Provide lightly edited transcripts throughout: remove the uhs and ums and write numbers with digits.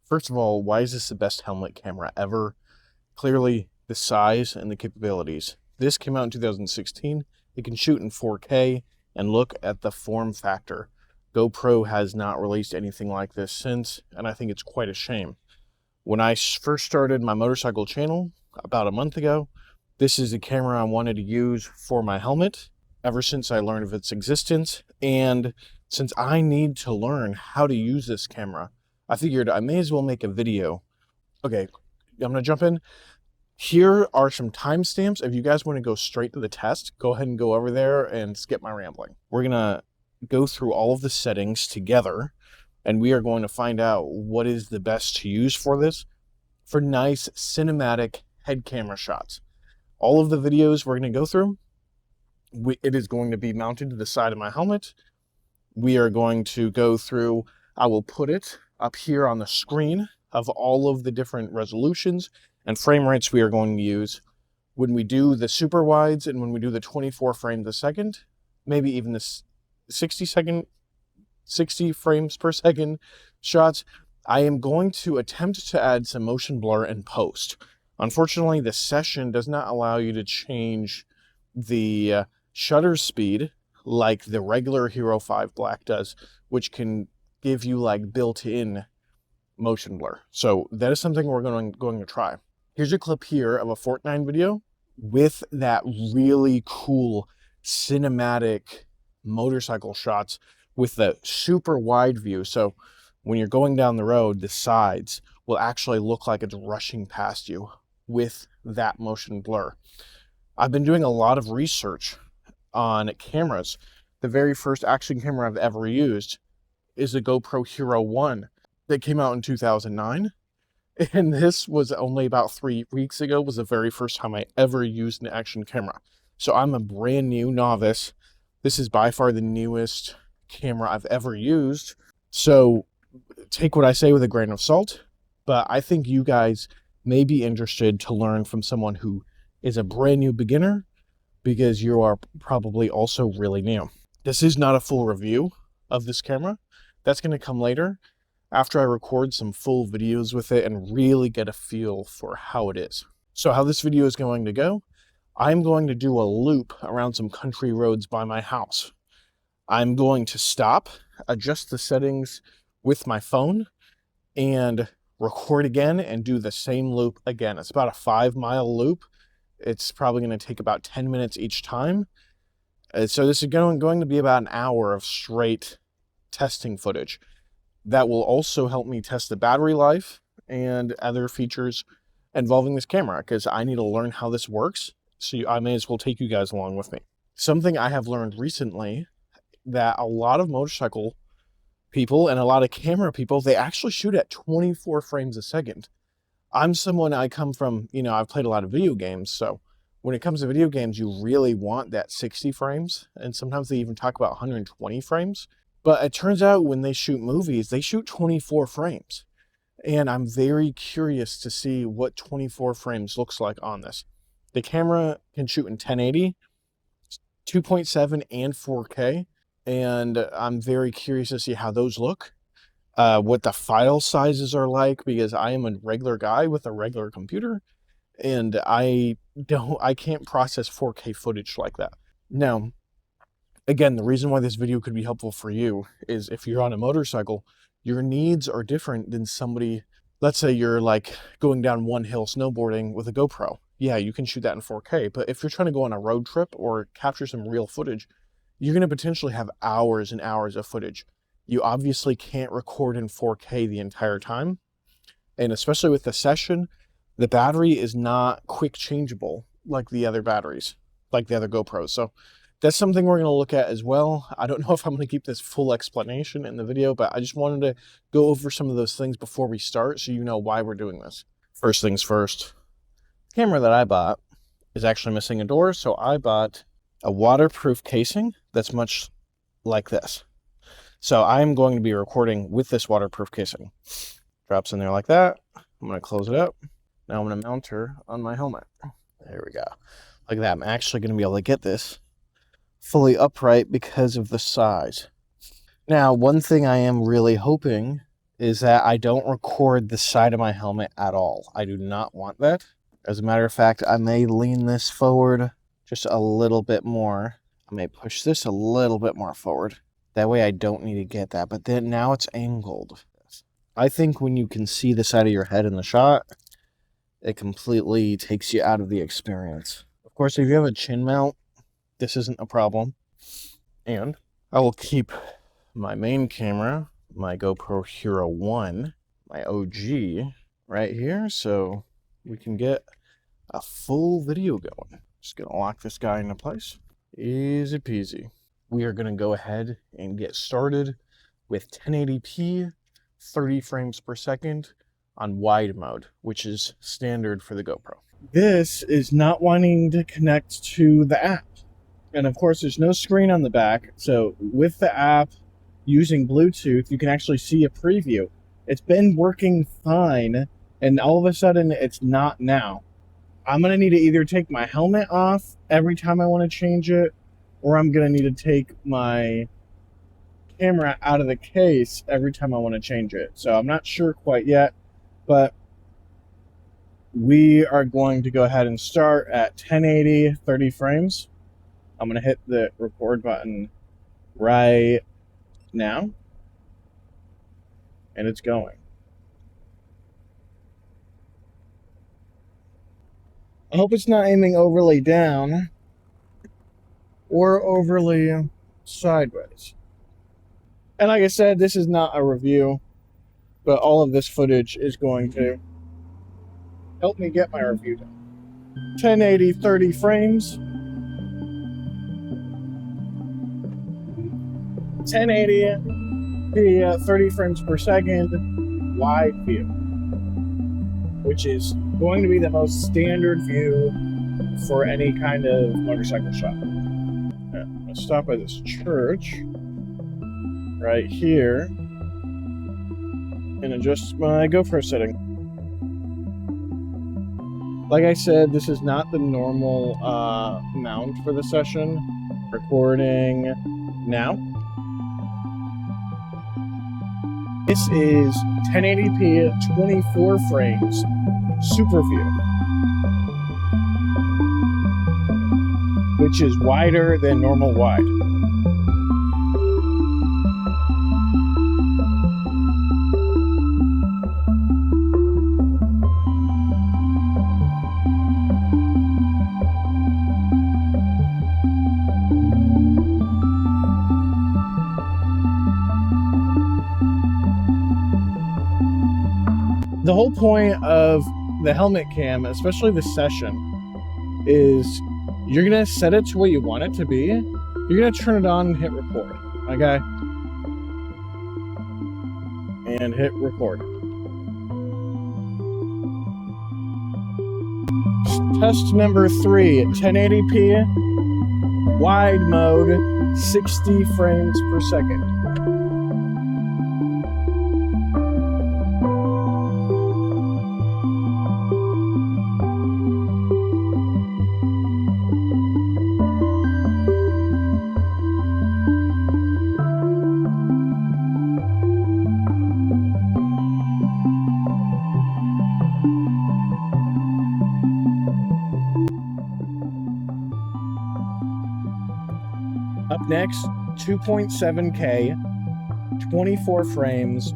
First of all, why is this the best helmet camera ever? Clearly, the size and the capabilities. This came out in 2016. It can shoot in 4K, and look at the form factor. GoPro has not released anything like this since, and I think it's quite a shame. When I first started my motorcycle channel about a month ago, this is the camera I wanted to use for my helmet ever since I learned of its existence. And since I need to learn how to use this camera, I figured I may as well make a video. Okay, I'm gonna jump in. Here are some timestamps. If you guys want to go straight to the test, go ahead and go over there and skip my rambling. We're gonna go through all of the settings together, and we are going to find out what is the best to use for this for nice cinematic head camera shots. All of the videos we're going to go through, it is going to be mounted to the side of my helmet. We are going to go through, I will put it up here on the screen of all of the different resolutions and frame rates we are going to use when we do the super wides and when we do the 24 frames a second, maybe even the 60 frames per second shots. I am going to attempt to add some motion blur in post. Unfortunately, the session does not allow you to change the shutter speed like the regular Hero 5 Black does, which can give you like built-in motion blur. So that is something we're going to try. Here's a clip here of a Fortnite video with that really cool cinematic motorcycle shots with the super wide view. So when you're going down the road, the sides will actually look like it's rushing past you with that motion blur. I've been doing a lot of research on cameras. The very first action camera I've ever used is a GoPro Hero 1 that came out in 2009. And this was only about 3 weeks ago, was the very first time I ever used an action camera. So I'm a brand new novice. This is by far the newest camera I've ever used. So take what I say with a grain of salt, but I think you guys may be interested to learn from someone who is a brand new beginner, because you are probably also really new. This is not a full review of this camera. That's going to come later after I record some full videos with it and really get a feel for how it is. So how this video is going to go, I'm going to do a loop around some country roads by my house. I'm going to stop, adjust the settings with my phone, and record again and do the same loop again. It's about a 5-mile loop. It's probably going to take about 10 minutes each time. So this is going to be about an hour of straight testing footage. That will also help me test the battery life and other features involving this camera, because I need to learn how this works. So I may as well take you guys along with me. Something I have learned recently, that a lot of motorcycle people and a lot of camera people, they actually shoot at 24 frames a second. I come from, I've played a lot of video games. So when it comes to video games, you really want that 60 frames. And sometimes they even talk about 120 frames. But it turns out when they shoot movies, they shoot 24 frames. And I'm very curious to see what 24 frames looks like on this. The camera can shoot in 1080, 2.7, and 4K. And I'm very curious to see how those look, what the file sizes are like, because I am a regular guy with a regular computer, and I can't process 4K footage like that. Now, again, the reason why this video could be helpful for you is if you're on a motorcycle, your needs are different than somebody. Let's say you're like going down one hill snowboarding with a GoPro. Yeah, you can shoot that in 4K, but if you're trying to go on a road trip or capture some real footage, you're going to potentially have hours and hours of footage. You obviously can't record in 4K the entire time. And especially with the session, the battery is not quick changeable like the other batteries, like the other GoPros. So that's something we're going to look at as well. I don't know if I'm going to keep this full explanation in the video, but I just wanted to go over some of those things before we start so you know why we're doing this. First things first, the camera that I bought is actually missing a door, so I bought a waterproof casing that's much like this. So I'm going to be recording with this waterproof casing. Drops in there like that. I'm going to close it up. Now I'm going to mount her on my helmet. There we go. Like that. I'm actually going to be able to get this fully upright because of the size. Now, one thing I am really hoping is that I don't record the side of my helmet at all. I do not want that. As a matter of fact, I may lean this forward just a little bit more. I may push this a little bit more forward. That way I don't need to get that, but then now it's angled. I think when you can see the side of your head in the shot, it completely takes you out of the experience. Of course, if you have a chin mount, this isn't a problem. And I will keep my main camera, my GoPro Hero 1, my OG, right here, so we can get a full video going. Just gonna lock this guy into place. Easy peasy. We are gonna go ahead and get started with 1080p, 30 frames per second on wide mode, which is standard for the GoPro. This is not wanting to connect to the app. And of course, there's no screen on the back. So with the app using Bluetooth, you can actually see a preview. It's been working fine, and all of a sudden it's not now. I'm going to need to either take my helmet off every time I want to change it, or I'm going to need to take my camera out of the case every time I want to change it. So I'm not sure quite yet, but we are going to go ahead and start at 1080, 30 frames. I'm going to hit the record button right now, and it's going. I hope it's not aiming overly down or overly sideways. And like I said, this is not a review, but all of this footage is going to help me get my review done. 1080, 30 frames. 1080p, 30 frames per second, wide view, which is going to be the most standard view for any kind of motorcycle shot. I'm going to stop by this church right here and adjust my GoPro setting. Like I said, this is not the normal mount for the session. Recording now. This is 1080p, 24 frames, super view, which is wider than normal wide. The whole point of the helmet cam, especially the session, is you're going to set it to what you want it to be. You're going to turn it on and hit record. Okay? And hit record. Test number 3, 1080p, wide mode, 60 frames per second. Up next, 2.7K, 24 frames,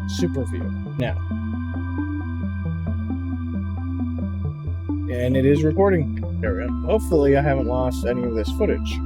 super view. Now. And it is recording. There we go. Hopefully I haven't lost any of this footage.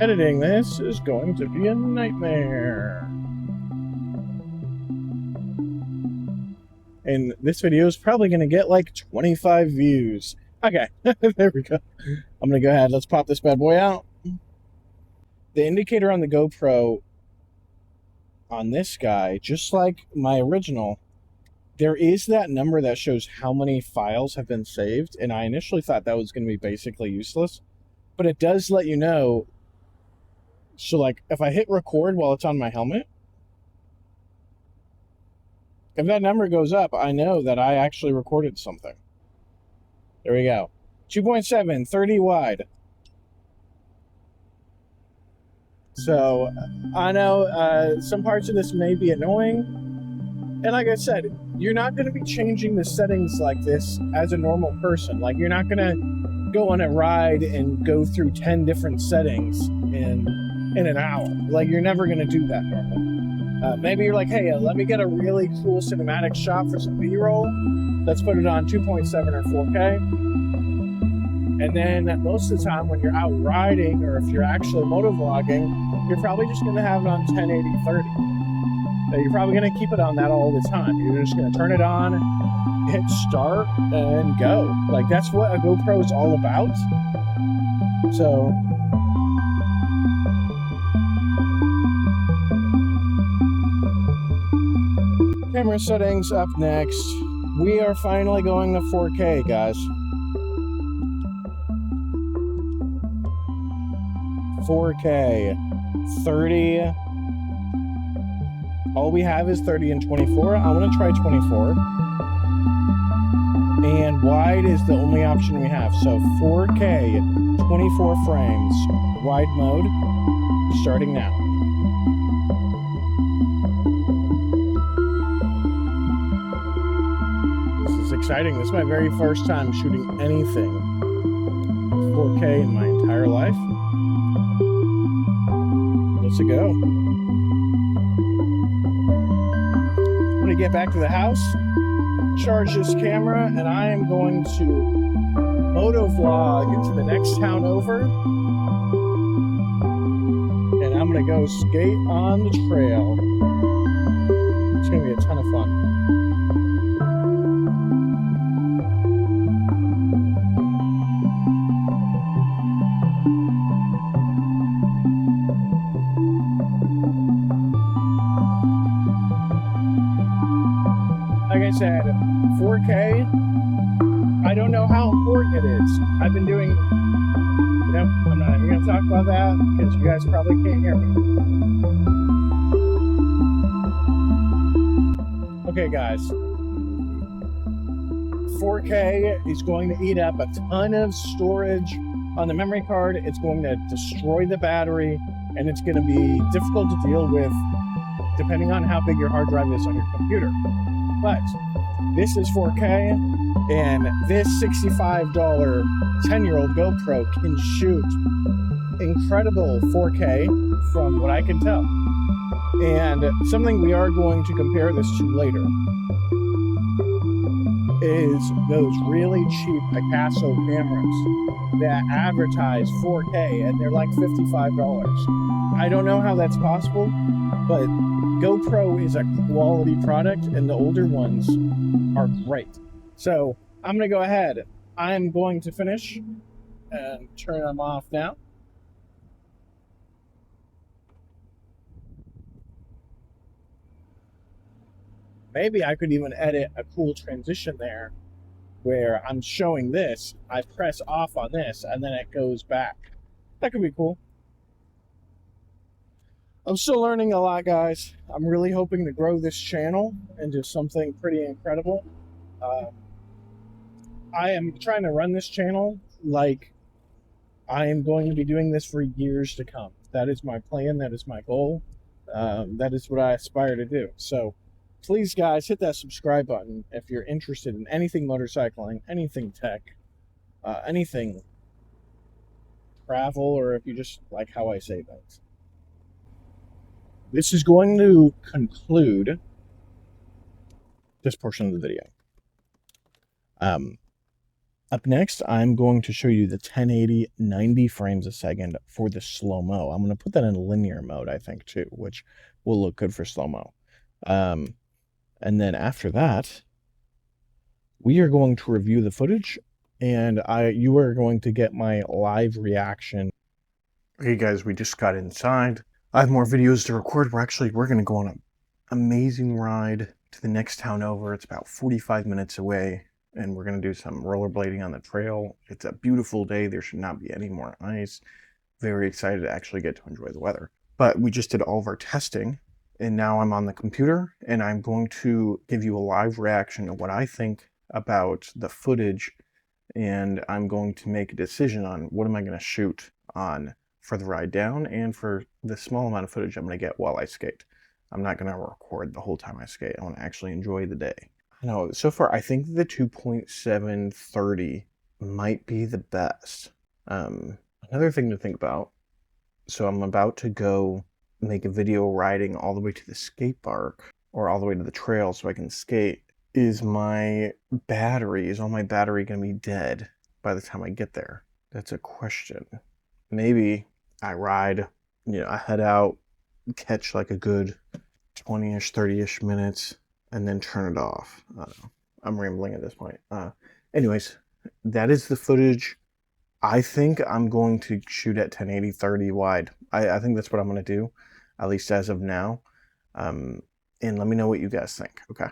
Editing this is going to be a nightmare. And this video is probably going to get like 25 views. Okay, there we go. I'm going to go ahead. Let's pop this bad boy out. The indicator on the GoPro on this guy, just like my original, there is that number that shows how many files have been saved. And I initially thought that was going to be basically useless. But it does let you know. So like if I hit record while it's on my helmet, if that number goes up, I know that I actually recorded something. There we go. 2.7, 30 wide. So I know some parts of this may be annoying. And like I said, you're not going to be changing the settings like this as a normal person. Like you're not going to go on a ride and go through 10 different settings in an hour. Like you're never going to do that normally. Maybe you're like, hey, let me get a really cool cinematic shot for some B-roll. Let's put it on 2.7 or 4K. And then most of the time when you're out riding or if you're actually motovlogging, you're probably just going to have it on 1080/30. You're probably going to keep it on that all the time. You're just going to turn it on, hit start, and go. Like that's what a GoPro is all about. So camera settings up next. We are finally going to 4K, guys. 4K. 30. All we have is 30 and 24. I want to try 24. And wide is the only option we have. So 4K, 24 frames, wide mode, starting now. Exciting. This is my very first time shooting anything 4K in my entire life. Let's go. I'm going to get back to the house, charge this camera, and I am going to motovlog into the next town over. And I'm going to go skate on the trail. It's going to be a ton of fun. Like I said, 4K, I don't know how important it is. I've been doing, I'm not even going to talk about that because you guys probably can't hear me. Okay, guys. 4K is going to eat up a ton of storage on the memory card. It's going to destroy the battery, and it's going to be difficult to deal with depending on how big your hard drive is on your computer. But this is 4K, and this $65 10-year-old GoPro can shoot incredible 4K from what I can tell. And something we are going to compare this to later is those really cheap Picasso cameras that advertise 4K, and they're like $55. I don't know how that's possible, but GoPro is a quality product, and the older ones are great. So I'm going to go ahead. I'm going to finish and turn them off now. Maybe I could even edit a cool transition there where I'm showing this, I press off on this, and then it goes back. That could be cool. I'm still learning a lot, guys. I'm really hoping to grow this channel into something pretty incredible. I am trying to run this channel like I am going to be doing this for years to come. That is my plan. That is my goal. That is what I aspire to do. So please, guys, hit that subscribe button if you're interested in anything motorcycling, anything tech, anything travel, or if you just like how I say things. This is going to conclude this portion of the video. Up next, I'm going to show you the 1080 90 frames a second for the slow-mo. I'm going to put that in linear mode, I think, too, which will look good for slow-mo. And then after that, we are going to review the footage, and you are going to get my live reaction. Hey guys, we just got inside. I have more videos to record. We're going to go on an amazing ride to the next town over. It's about 45 minutes away, and we're going to do some rollerblading on the trail. It's a beautiful day. There should not be any more ice. Very excited to actually get to enjoy the weather. But we just did all of our testing, and now I'm on the computer, and I'm going to give you a live reaction of what I think about the footage, and I'm going to make a decision on what am I going to shoot on for the ride down and for the small amount of footage I'm going to get while I skate. I'm not going to record the whole time I skate. I want to actually enjoy the day. No, so far I think the 2.730 might be the best. Another thing to think about, so I'm about to go make a video riding all the way to the skate park or all the way to the trail so I can skate. Is all my battery going to be dead by the time I get there? That's a question. Maybe I ride, I head out, catch like a good 20-ish, 30-ish minutes, and then turn it off. I don't know. I'm rambling at this point. Anyways, that is the footage. I think I'm going to shoot at 1080 30 wide. I think that's what I'm going to do, at least as of now. And let me know what you guys think, okay?